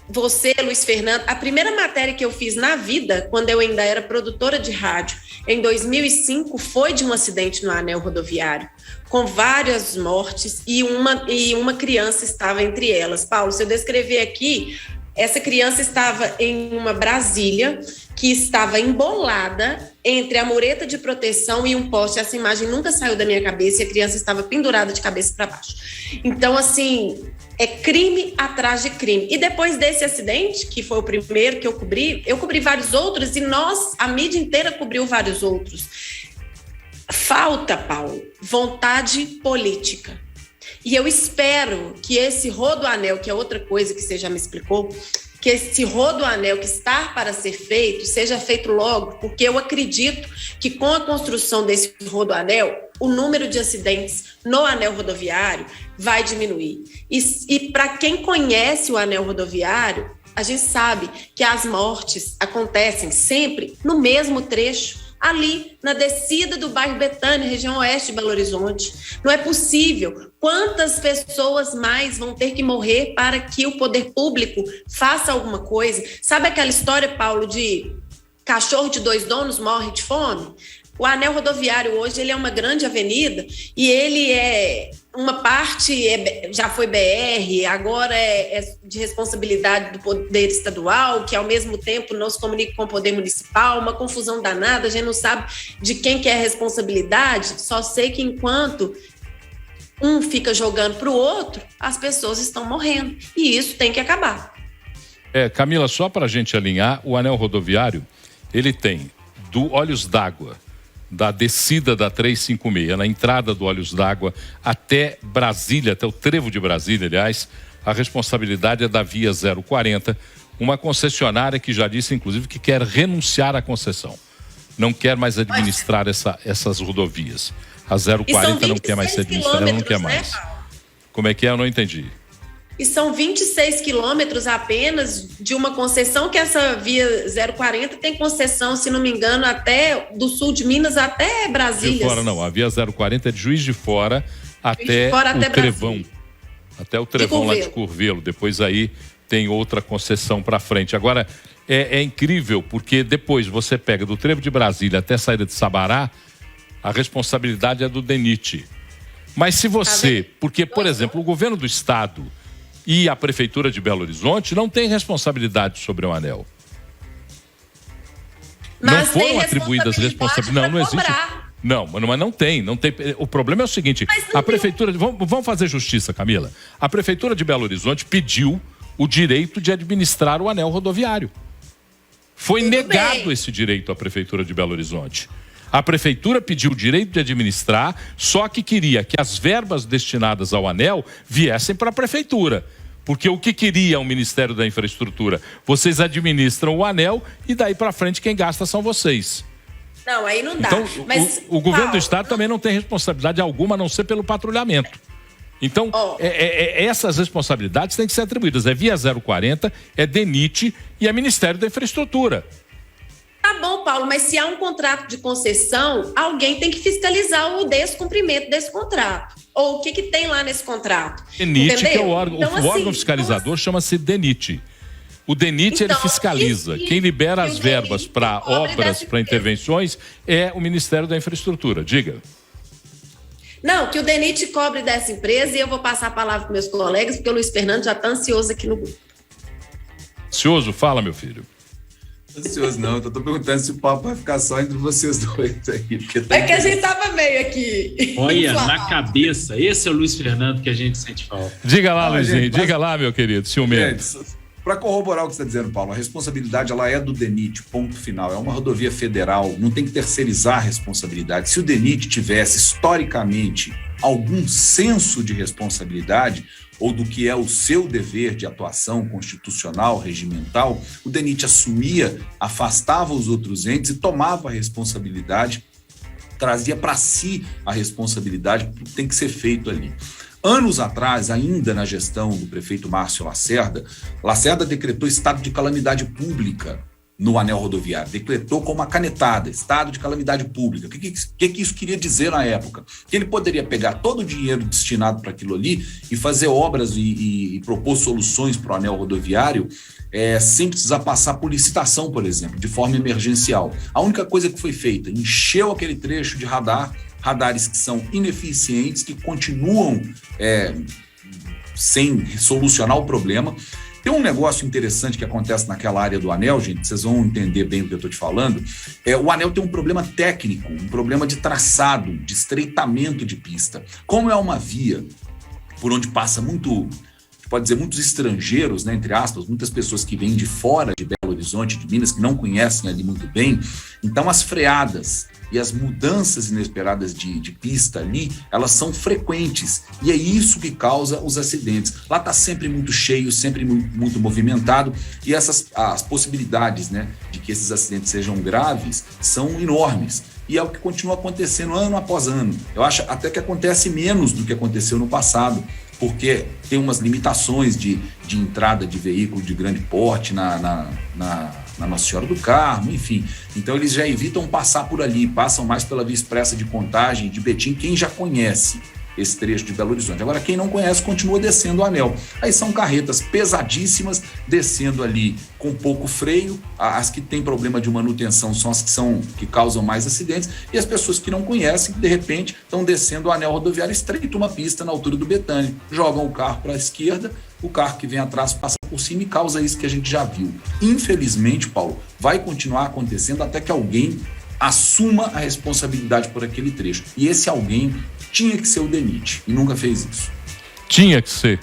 você, Luiz Fernando, a primeira matéria que eu fiz na vida, quando eu ainda era produtora de rádio, em 2005, foi de um acidente no anel rodoviário, com várias mortes e uma criança estava entre elas. Paulo, se eu descrever aqui, essa criança estava em uma Brasília que estava embolada entre a mureta de proteção e um poste. Essa imagem nunca saiu da minha cabeça e a criança estava pendurada de cabeça para baixo. Então, assim, é crime atrás de crime. E depois desse acidente, que foi o primeiro que eu cobri vários outros e a mídia inteira cobriu vários outros. Falta, Paulo, vontade política. E eu espero que esse rodoanel, que é outra coisa que você já me explicou, que esse rodoanel que está para ser feito, seja feito logo, porque eu acredito que com a construção desse rodoanel, o número de acidentes no anel rodoviário vai diminuir. E para quem conhece o anel rodoviário, a gente sabe que as mortes acontecem sempre no mesmo trecho, ali na descida do bairro Betânia, região oeste de Belo Horizonte. Não é possível. Quantas pessoas mais vão ter que morrer para que o poder público faça alguma coisa? Sabe aquela história, Paulo, de cachorro de 2 donos morre de fome? O anel rodoviário hoje ele é uma grande avenida e ele é uma parte, já foi BR, agora é de responsabilidade do poder estadual, que ao mesmo tempo não se comunica com o poder municipal, uma confusão danada, a gente não sabe de quem que é a responsabilidade, só sei que enquanto um fica jogando para o outro, as pessoas estão morrendo e isso tem que acabar. Camila, só para a gente alinhar, o anel rodoviário, ele tem do Olhos d'Água, da descida da 356, na entrada do Olhos d'Água até Brasília, até o trevo de Brasília, aliás, a responsabilidade é da Via 040, uma concessionária que já disse, inclusive, que quer renunciar à concessão. Não quer mais administrar essas rodovias. A 040 não quer mais ser administrada, ela não quer mais. Né? Como é que é? Eu não entendi. E são 26 quilômetros apenas de uma concessão que essa Via 040 tem concessão, se não me engano, até do sul de Minas até Brasília. De fora não, a Via 040 é de Juiz de Fora até o Trevão. Até o Trevão lá de Curvelo. Depois aí tem outra concessão para frente. Agora, é incrível porque depois você pega do Trevo de Brasília até a saída de Sabará, a responsabilidade é do DENIT. Mas se você... Porque, por exemplo, o governo do estado e a Prefeitura de Belo Horizonte não tem responsabilidade sobre o anel. Mas não foram atribuídas responsabilidades. Não existe. Não, mas não tem. O problema é o seguinte: a Prefeitura. Vamos fazer justiça, Camila. A Prefeitura de Belo Horizonte pediu o direito de administrar o anel rodoviário. Foi negado esse direito à Prefeitura de Belo Horizonte. A Prefeitura pediu o direito de administrar, só que queria que as verbas destinadas ao anel viessem para a Prefeitura. Porque o que queria o Ministério da Infraestrutura? Vocês administram o anel e daí para frente quem gasta são vocês. Não, aí não dá. Então, mas, o governo do estado também não tem responsabilidade alguma, a não ser pelo patrulhamento. Então, essas responsabilidades têm que ser atribuídas. É Via 040, é DENIT e é Ministério da Infraestrutura. Tá bom, Paulo, mas se há um contrato de concessão, alguém tem que fiscalizar o descumprimento desse contrato. Ou o que tem lá nesse contrato. DENIT, entendeu? que é o órgão, então, o órgão fiscalizador, chama-se DENIT. O DENIT, ele fiscaliza. Quem libera as verbas para obras, para intervenções, é o Ministério da Infraestrutura. Diga. Não, que o DENIT cobre dessa empresa e eu vou passar a palavra para meus colegas, porque o Luiz Fernando já está ansioso aqui no grupo. Ansioso? Fala, meu filho. Ansioso não, eu tô perguntando se o papo vai ficar só entre vocês dois aí. Porque É que a gente tava meio aqui. Olha, na cabeça. Esse é o Luiz Fernando que a gente sente falta. Diga lá, Luizinho, diga lá, meu querido, ciumento. Para corroborar o que você está dizendo, Paulo, a responsabilidade ela é do DENIT, ponto final. É uma rodovia federal, não tem que terceirizar a responsabilidade. Se o DENIT tivesse, historicamente, algum senso de responsabilidade, ou do que é o seu dever de atuação constitucional, regimental, o DENIT assumia, afastava os outros entes e tomava a responsabilidade, trazia para si a responsabilidade que tem que ser feito ali. Anos atrás, ainda na gestão do prefeito Márcio Lacerda decretou estado de calamidade pública no anel rodoviário, decretou com uma canetada, estado de calamidade pública. O que isso queria dizer na época? Que ele poderia pegar todo o dinheiro destinado para aquilo ali e fazer obras e propor soluções para o anel rodoviário sem precisar passar por licitação, por exemplo, de forma emergencial. A única coisa que foi feita, encheu aquele trecho de radares que são ineficientes, que continuam sem solucionar o problema. Tem um negócio interessante que acontece naquela área do anel, gente, vocês vão entender bem o que eu estou te falando. O anel tem um problema técnico, um problema de traçado, de estreitamento de pista. Como é uma via por onde passa pode dizer, muitos estrangeiros, né, entre aspas, muitas pessoas que vêm de fora de Belo Horizonte, de Minas, que não conhecem ali muito bem, então as freadas e as mudanças inesperadas de pista ali, elas são frequentes, e é isso que causa os acidentes. Lá está sempre muito cheio, sempre muito movimentado, e as possibilidades, né, de que esses acidentes sejam graves são enormes. E é o que continua acontecendo ano após ano. Eu acho até que acontece menos do que aconteceu no passado, porque tem umas limitações de entrada de veículo de grande porte na Nossa Senhora do Carmo, enfim. Então eles já evitam passar por ali, passam mais pela Via Expressa de Contagem, de Betim, quem já conhece esse trecho de Belo Horizonte. Agora, quem não conhece, continua descendo o anel. Aí são carretas pesadíssimas, descendo ali com pouco freio. As que têm problema de manutenção são as que causam mais acidentes. E as pessoas que não conhecem, de repente, estão descendo o anel rodoviário, estreita uma pista na altura do Betânia. Jogam o carro para a esquerda, o carro que vem atrás passa por cima e causa isso que a gente já viu. Infelizmente, Paulo, vai continuar acontecendo até que alguém assuma a responsabilidade por aquele trecho. E esse alguém tinha que ser o DENIT, e nunca fez isso. Tinha que ser.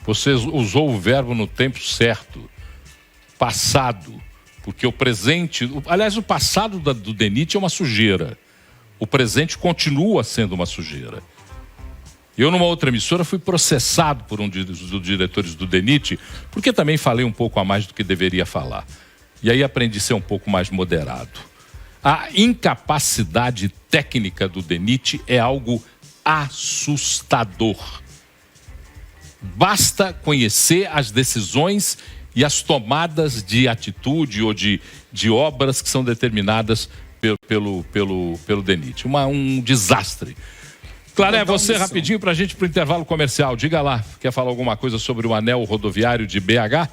Você usou o verbo no tempo certo. Passado. Porque o presente... Aliás, o passado do DENIT é uma sujeira. O presente continua sendo uma sujeira. Eu, numa outra emissora, fui processado por um dos diretores do DENIT, porque também falei um pouco a mais do que deveria falar. E aí aprendi a ser um pouco mais moderado. A incapacidade técnica do DENIT é algo assustador. Basta conhecer as decisões e as tomadas de atitude ou de obras que são determinadas pelo DENIT. Um desastre. Claré, você rapidinho para a gente ir para o intervalo comercial. Diga lá, quer falar alguma coisa sobre o anel rodoviário de BH?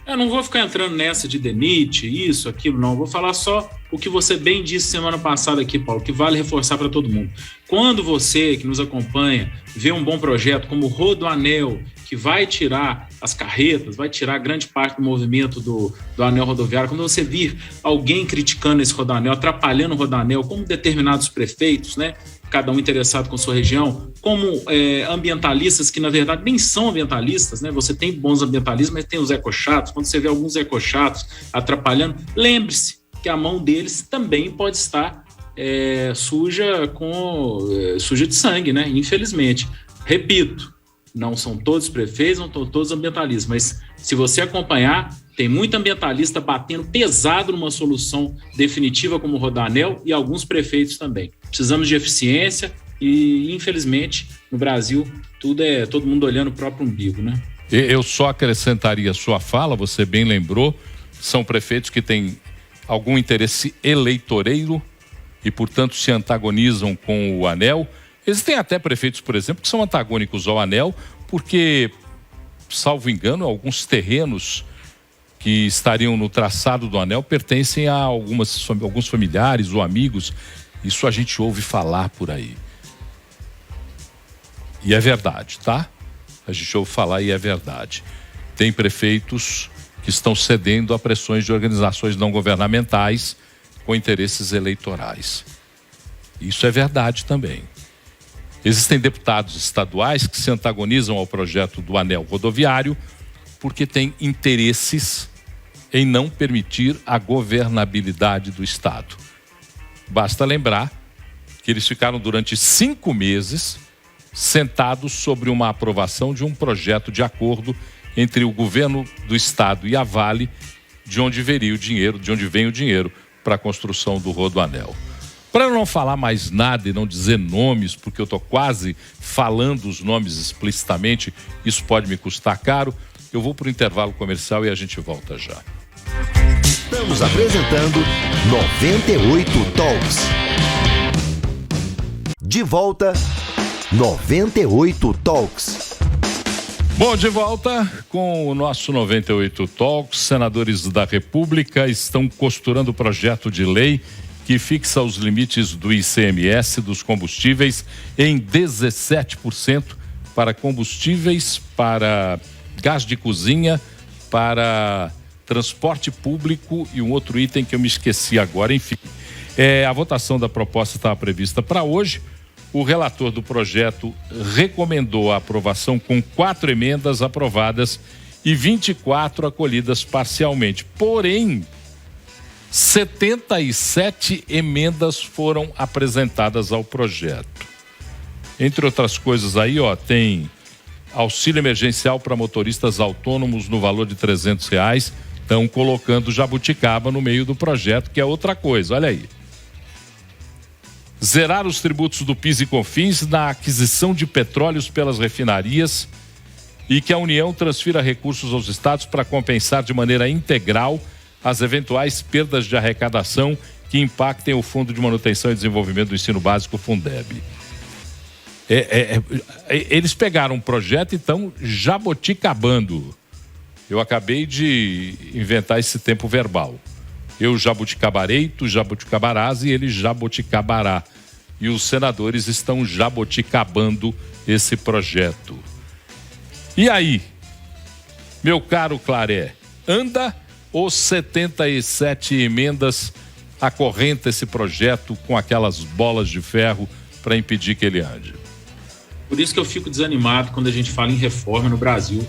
Eu não vou ficar entrando nessa de DENIT, isso, aquilo, não. Eu vou falar só o que você bem disse semana passada aqui, Paulo, que vale reforçar para todo mundo. Quando você, que nos acompanha, vê um bom projeto como o Rodoanel, que vai tirar as carretas, vai tirar grande parte do movimento do anel rodoviário, quando você vir alguém criticando esse Rodoanel, atrapalhando o Rodoanel, como determinados prefeitos, né? Cada um interessado com sua região, como ambientalistas que, na verdade, nem são ambientalistas, né? Você tem bons ambientalistas, mas tem os ecochatos. Quando você vê alguns ecochatos atrapalhando, lembre-se que a mão deles também pode estar suja de sangue, né? Infelizmente. Repito, não são todos prefeitos, não são todos ambientalistas, mas se você acompanhar, tem muito ambientalista batendo pesado numa solução definitiva como o Rodoanel e alguns prefeitos também. Precisamos de eficiência e, infelizmente, no Brasil, todo mundo olhando o próprio umbigo, né? Eu só acrescentaria a sua fala, você bem lembrou, são prefeitos que têm algum interesse eleitoreiro e, portanto, se antagonizam com o anel. Existem até prefeitos, por exemplo, que são antagônicos ao anel porque, salvo engano, alguns terrenos que estariam no traçado do anel pertencem a alguns familiares ou amigos. Isso a gente ouve falar por aí. E é verdade, tá? A gente ouve falar e é verdade. Tem prefeitos que estão cedendo a pressões de organizações não governamentais com interesses eleitorais. Isso é verdade também. Existem deputados estaduais que se antagonizam ao projeto do anel rodoviário porque têm interesses em não permitir a governabilidade do Estado. Basta lembrar que eles ficaram durante 5 meses sentados sobre uma aprovação de um projeto de acordo entre o governo do Estado e a Vale, de onde vem o dinheiro para a construção do Rodoanel. Para eu não falar mais nada e não dizer nomes, porque eu estou quase falando os nomes explicitamente, isso pode me custar caro, eu vou para o intervalo comercial e a gente volta já. Estamos apresentando 98 Talks. De volta, 98 Talks. Bom, de volta com o nosso 98 Talks. Senadores da República estão costurando o projeto de lei que fixa os limites do ICMS dos combustíveis em 17% para combustíveis, para gás de cozinha, para transporte público e um outro item que eu me esqueci agora. Enfim, a votação da proposta estava prevista para hoje. O relator do projeto recomendou a aprovação com 4 emendas aprovadas e 24 acolhidas parcialmente. Porém, 77 emendas foram apresentadas ao projeto. Entre outras coisas aí, tem auxílio emergencial para motoristas autônomos no valor de R$300. Estão colocando jabuticaba no meio do projeto, que é outra coisa, olha aí. Zerar os tributos do PIS e COFINS na aquisição de petróleos pelas refinarias e que a União transfira recursos aos estados para compensar de maneira integral as eventuais perdas de arrecadação que impactem o Fundo de Manutenção e Desenvolvimento do Ensino Básico, Fundeb. Eles pegaram um projeto e estão jabuticabando. Eu acabei de inventar esse tempo verbal. Eu jabuticabarei, tu jabuticabarás e ele jabuticabará. E os senadores estão jabuticabando esse projeto. E aí, meu caro Claré, anda ou 77 emendas acorrenta esse projeto com aquelas bolas de ferro para impedir que ele ande? Por isso que eu fico desanimado quando a gente fala em reforma no Brasil,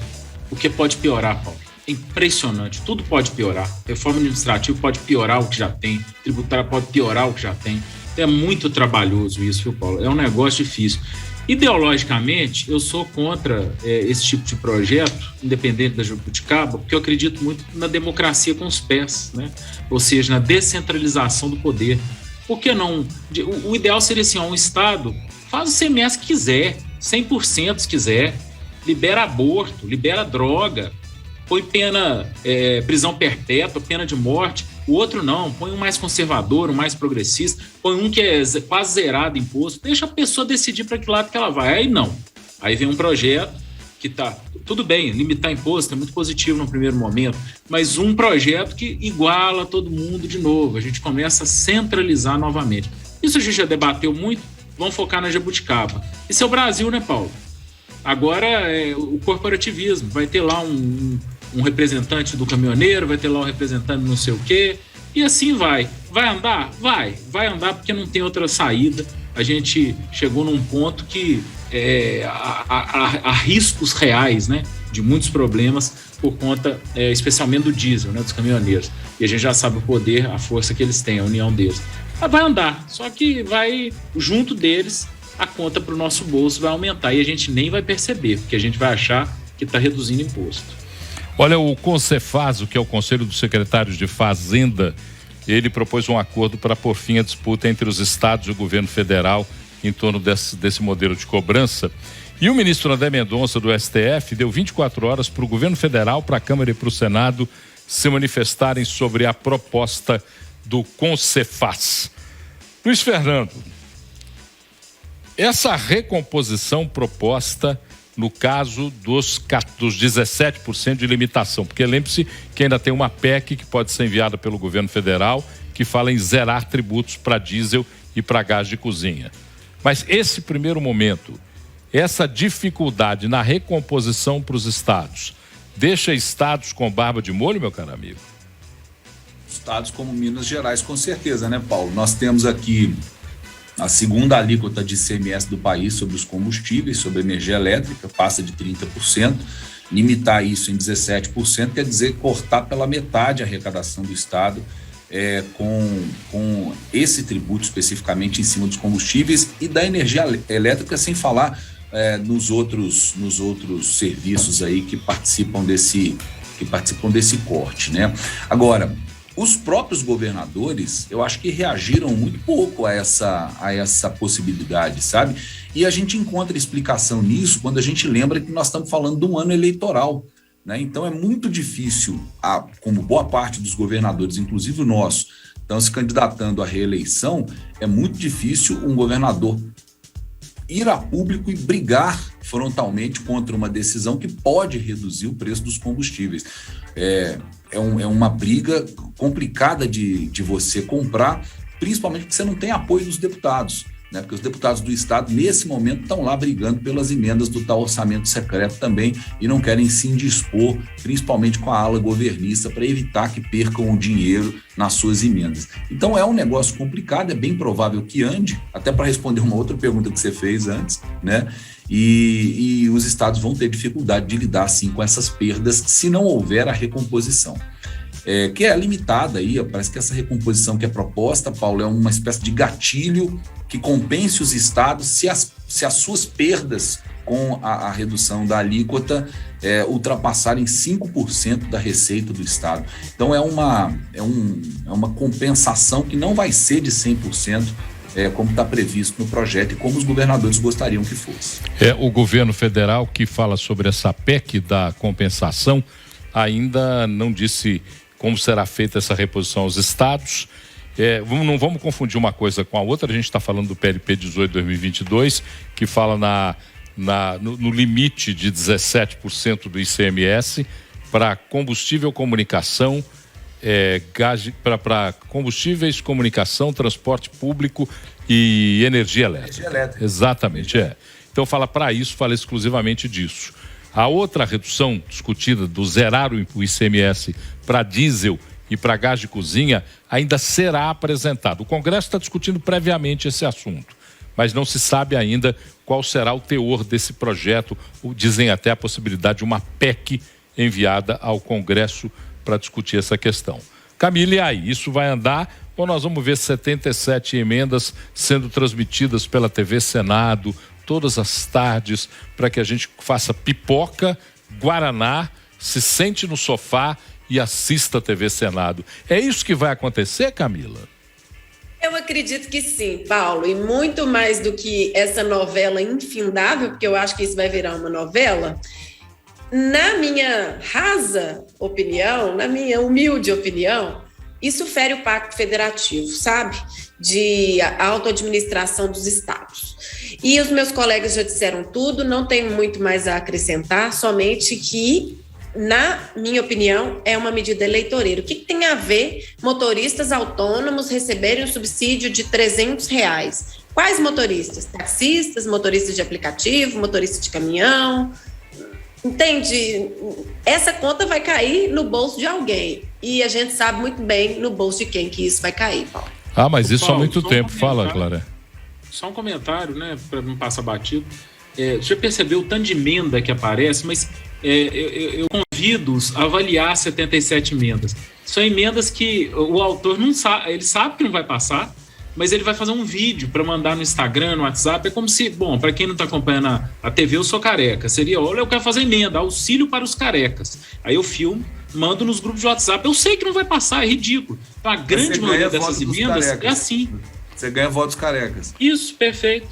porque pode piorar, Paulo. É impressionante, tudo pode piorar. Reforma administrativa pode piorar o que já tem, tributária pode piorar o que já tem. É muito trabalhoso isso, viu, Paulo? É um negócio difícil. Ideologicamente, eu sou contra esse tipo de projeto, independente da jabuticaba, porque eu acredito muito na democracia com os pés, né? Ou seja, na descentralização do poder. Por que não? O ideal seria assim, um Estado faz o ICMS que quiser, 100% se quiser, libera aborto, libera droga, põe pena, prisão perpétua, pena de morte. O outro não, põe um mais conservador, um mais progressista, põe um que é quase zerado imposto, deixa a pessoa decidir para que lado que ela vai. Aí não. Aí vem um projeto que tá, tudo bem, limitar imposto é muito positivo no primeiro momento, mas um projeto que iguala todo mundo de novo, a gente começa a centralizar novamente. Isso a gente já debateu muito, vamos focar na jabuticaba. Isso é o Brasil, né, Paulo? Agora é o corporativismo, vai ter lá um representante do caminhoneiro, vai ter lá um representante não sei o quê, e assim vai. Vai andar? Vai andar porque não tem outra saída. A gente chegou num ponto que há riscos reais, né, de muitos problemas por conta, especialmente do diesel, né, dos caminhoneiros. E a gente já sabe o poder, a força que eles têm, a união deles. Mas vai andar, só que vai, junto deles, a conta para o nosso bolso vai aumentar e a gente nem vai perceber, porque a gente vai achar que está reduzindo imposto. Olha, o Concefaso, que é o Conselho dos Secretários de Fazenda, ele propôs um acordo para pôr fim à disputa entre os estados e o governo federal em torno desse modelo de cobrança. E o ministro André Mendonça, do STF, deu 24 horas para o governo federal, para a Câmara e para o Senado se manifestarem sobre a proposta do Concefaz. Luiz Fernando, essa recomposição proposta no caso dos 17% de limitação, porque lembre-se que ainda tem uma PEC que pode ser enviada pelo governo federal que fala em zerar tributos para diesel e para gás de cozinha. Mas esse primeiro momento, essa dificuldade na recomposição para os estados deixa estados com barba de molho, meu caro amigo? Estados como Minas Gerais, com certeza, né, Paulo? Nós temos aqui a segunda alíquota de ICMS do país sobre os combustíveis, sobre energia elétrica, passa de 30%. Limitar isso em 17% quer dizer cortar pela metade a arrecadação do Estado com esse tributo especificamente em cima dos combustíveis e da energia elétrica, sem falar nos outros serviços aí que participam desse corte, né? Agora, os próprios governadores, eu acho que reagiram muito pouco a essa possibilidade, sabe? E a gente encontra explicação nisso quando a gente lembra que nós estamos falando de um ano eleitoral, né? Então é muito difícil, como boa parte dos governadores, inclusive o nosso, estão se candidatando à reeleição, é muito difícil um governador ir a público e brigar frontalmente contra uma decisão que pode reduzir o preço dos combustíveis. É uma briga complicada de você comprar, principalmente porque você não tem apoio dos deputados, né? Porque os deputados do Estado, nesse momento, estão lá brigando pelas emendas do tal orçamento secreto também e não querem se indispor, principalmente com a ala governista, para evitar que percam o dinheiro nas suas emendas. Então é um negócio complicado, é bem provável que ande, até para responder uma outra pergunta que você fez antes, né? E os estados vão ter dificuldade de lidar, sim, com essas perdas se não houver a recomposição. Que é limitada aí, parece que essa recomposição que é proposta, Paulo, é uma espécie de gatilho que compense os estados se as suas perdas com a redução da alíquota ultrapassarem 5% da receita do estado. Então é uma compensação que não vai ser de 100%, como está previsto no projeto e como os governadores gostariam que fosse. O governo federal que fala sobre essa PEC da compensação ainda não disse como será feita essa reposição aos estados. Não vamos confundir uma coisa com a outra. A gente está falando do PLP 18/2022, que fala no limite de 17% do ICMS para combustível, comunicação, para combustíveis, comunicação, transporte público e energia elétrica. Exatamente, Então fala exclusivamente disso. A outra redução discutida do zerar o ICMS para diesel e para gás de cozinha ainda será apresentado. O Congresso está discutindo previamente esse assunto, mas não se sabe ainda qual será o teor desse projeto. Dizem até a possibilidade de uma PEC enviada ao Congresso para discutir essa questão. Camila, e aí? Isso vai andar ou nós vamos ver 77 emendas sendo transmitidas pela TV Senado todas as tardes para que a gente faça pipoca, guaraná, se sente no sofá e assista a TV Senado? É isso que vai acontecer, Camila? Eu acredito que sim, Paulo, e muito mais do que essa novela infindável, porque eu acho que isso vai virar uma novela. Na minha rasa opinião, na minha humilde opinião, isso fere o Pacto Federativo, sabe? De autoadministração dos estados. E os meus colegas já disseram tudo, não tenho muito mais a acrescentar, somente que, na minha opinião, é uma medida eleitoreira. O que tem a ver motoristas autônomos receberem um subsídio de R$300? Quais motoristas? Taxistas, motoristas de aplicativo, motorista de caminhão? Entende? Essa conta vai cair no bolso de alguém. E a gente sabe muito bem no bolso de quem que isso vai cair, Paulo. Mas isso Paulo, há muito tempo. Fala, Clara. Só um comentário, né, para não passar batido. Você percebeu o tanto de emenda que aparece, mas eu convido-os a avaliar 77 emendas. São emendas que o autor não sabe, ele sabe que não vai passar, mas ele vai fazer um vídeo para mandar no Instagram, no WhatsApp. É como se, para quem não está acompanhando a TV, eu sou careca. Seria, olha, eu quero fazer emenda, auxílio para os carecas. Aí eu filmo, mando nos grupos de WhatsApp. Eu sei que não vai passar, é ridículo. Então, a grande maioria dessas emendas é assim. Você ganha votos carecas. Isso, perfeito.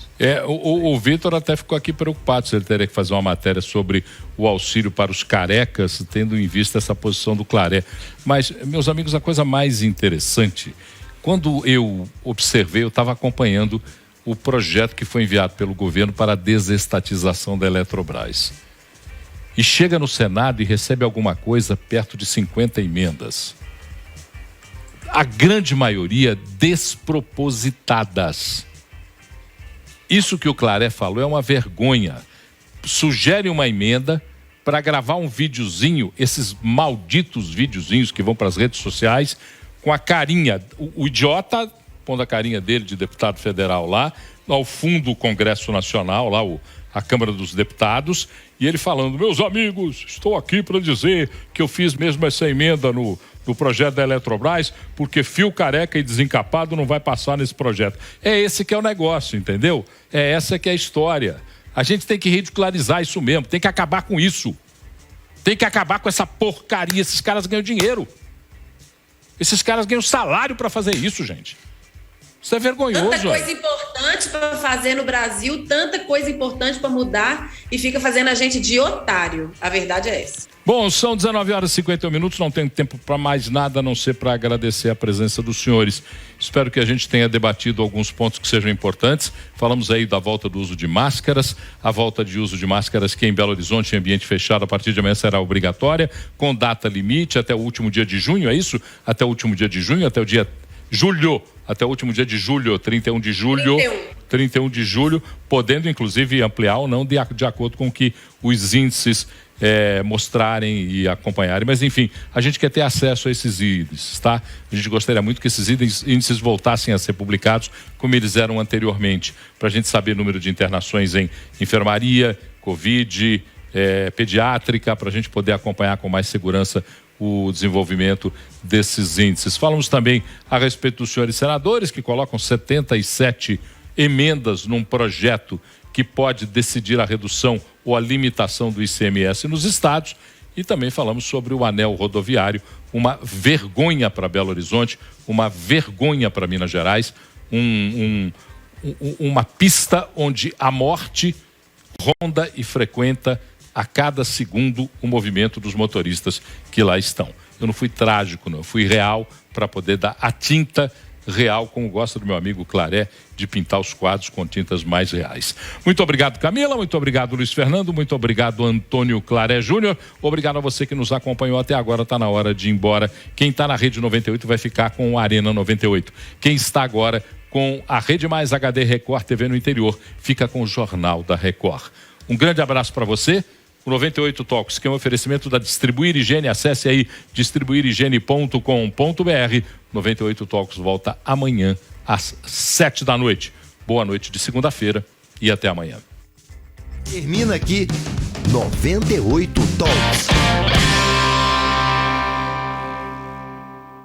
O Vitor até ficou aqui preocupado se ele teria que fazer uma matéria sobre o auxílio para os carecas, tendo em vista essa posição do Claré. Mas, meus amigos, a coisa mais interessante, quando eu observei, eu estava acompanhando o projeto que foi enviado pelo governo para a desestatização da Eletrobras. E chega no Senado e recebe alguma coisa perto de 50 emendas. A grande maioria despropositadas. Isso que o Claré falou é uma vergonha. Sugere uma emenda para gravar um videozinho, esses malditos videozinhos que vão para as redes sociais, com a carinha, o idiota pondo a carinha dele de deputado federal lá, ao fundo do Congresso Nacional, lá a Câmara dos Deputados, e ele falando: meus amigos, estou aqui para dizer que eu fiz mesmo essa emenda no projeto da Eletrobras, porque fio careca e desencapado não vai passar nesse projeto. É esse que é o negócio, entendeu? É essa que é a história. A gente tem que ridicularizar isso mesmo, tem que acabar com isso. Tem que acabar com essa porcaria. Esses caras ganham dinheiro. Esses caras ganham salário para fazer isso, gente. Isso é vergonhoso. Tanta coisa importante para fazer no Brasil, tanta coisa importante para mudar e fica fazendo a gente de otário. A verdade é essa. Bom, são 19 horas e 51 minutos, não tenho tempo para mais nada a não ser para agradecer a presença dos senhores. Espero que a gente tenha debatido alguns pontos que sejam importantes. Falamos aí da volta do uso de máscaras, a volta de uso de máscaras que em Belo Horizonte, em ambiente fechado, a partir de amanhã será obrigatória, com data limite até o último dia de junho, é isso? Até o último dia de junho, até o dia julho, até o último dia de julho, 31 de julho. 31 de julho, podendo inclusive ampliar ou não de acordo com o que os índices mostrarem e acompanharem. Mas enfim, a gente quer ter acesso a esses índices, tá? A gente gostaria muito que esses índices voltassem a ser publicados como eles eram anteriormente, para a gente saber o número de internações em enfermaria, Covid, pediátrica, para a gente poder acompanhar com mais segurança o desenvolvimento desses índices. Falamos também a respeito dos senhores senadores que colocam 77 emendas num projeto que pode decidir a redução ou a limitação do ICMS nos estados, e também falamos sobre o anel rodoviário, uma vergonha para Belo Horizonte, uma vergonha para Minas Gerais, uma pista onde a morte ronda e frequenta a cada segundo o movimento dos motoristas que lá estão. Eu não fui trágico, não. Eu fui real para poder dar a tinta real, como gosta do meu amigo Claré, de pintar os quadros com tintas mais reais. Muito obrigado, Camila. Muito obrigado, Luiz Fernando. Muito obrigado, Antônio Claré Júnior. Obrigado a você que nos acompanhou até agora. Está na hora de ir embora. Quem está na Rede 98 vai ficar com o Arena 98. Quem está agora com a Rede Mais HD Record TV no interior fica com o Jornal da Record. Um grande abraço para você. O 98 Talks, que é um oferecimento da Distribuir Higiene. Acesse aí distribuirhigiene.com.br. 98 Talks volta amanhã às 7 da noite. Boa noite de segunda-feira e até amanhã. Termina aqui 98 Talks.